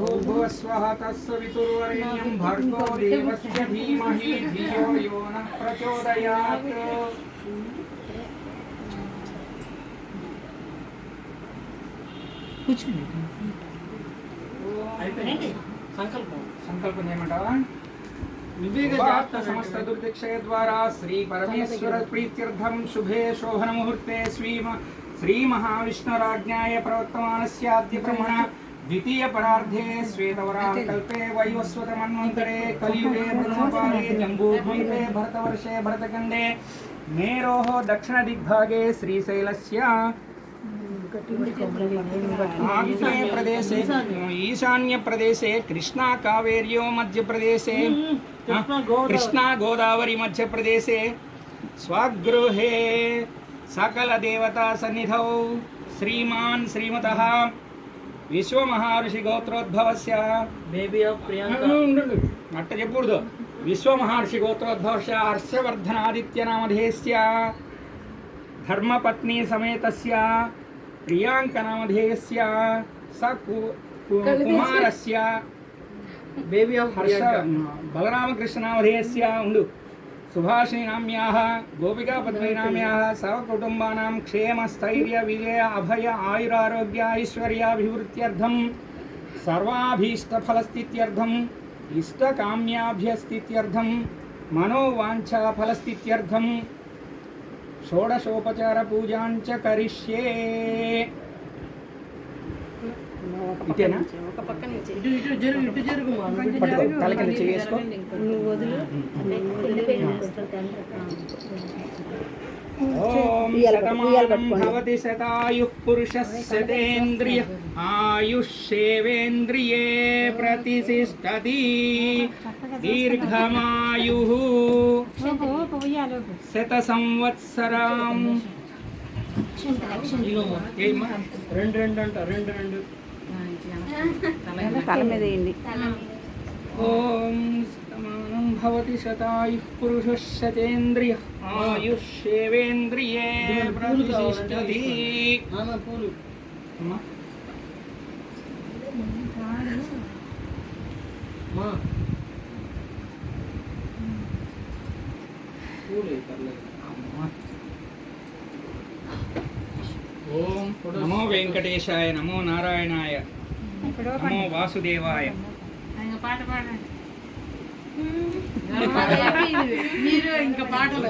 भूर्भुवस्वः तत्सवितुर्वरेण्यं भर्गो देवस्य धीमहि धियो यो नः प्रचोदयात्। संकल्पం ఏమంటావా? समस्त दुर्दिक्षय द्वारा श्री परमेश्वर प्रीत्यर्थम शुभे शोभन मुहूर्ते श्री महाविष्णुराज्ञाय प्रवर्तमानस्य आद्य ब्रह्मण द्वितीय परार्धे श्वेतवराहकल्पे वैवस्वत मन्वन्तरे कलियुगे ब्रह्मपाले जम्बूद्वीपे भरतवर्षे भरतखण्डे मेरोः दक्षिण दिग्भागे श्रीशैलस्य आग्नेय प्रदेशे ईशान्य प्रदेशे कृष्णा कावेर्यो मध्य प्रदेशे कृष्णा गोदावरी मध्य प्रदेशे स्वगृहे सकल देवता सन्निधौ श्रीमान् श्रीमतः विश्व महर्षि गोत्रोद्भवस्य बेबी ऑफ प्रियंका अट्ट चेप्पूडु विश्व महर्षि गोत्रोद्भवस्य हर्षवर्धनादित्य नामधेयस्य धर्मपत्नी समेतस्य प्रियांका नामधेयस्य स कुमारस्य बेबी ऑफ हर्ष बलरामकृष्ण नामधेयस्य उंडु सुभाषिणी नाम्याः गोपिका पद्मिनी नाम्याः सर्वकुटुम्बानां क्षेम स्थैर्य विजय अभय आयुरारोग्य ऐश्वर्याभिवृद्ध्यर्थं सर्वाभीष्टफलस्थित्यर्थं इष्टकाम्याभ्यस्थित्यर्थं मनोवाञ्छाफलस्थित्यर्थं షోడశోపచార పూజాం చ కరిష్యే. ఇదేనా? ఒక పక్క నుంచి ఇటు జరుగు తల కింద చేసుకో. నువ్వు వదులు. ఓం శతమానం భవతి శతాయుః పురుషः శతేంద్రియ ఆయుష్యేవేంద్రియే ప్రతిష్ఠతి దీర్ఘమాయుః శత సంవత్సరం. రెండు తల మీద వేయండి. ఓం శతమానం భవతి శతాయుః పురుషः శతేంద్రియ ఆయుష్యేవేంద్రియే ప్రతిష్ఠతి. ఓం నమో వెంకటేశాయ, నమో నారాయణాయ, నమో వాసుదేవాయ. పాట పాడండి. మీరు ఇంకా పాటలు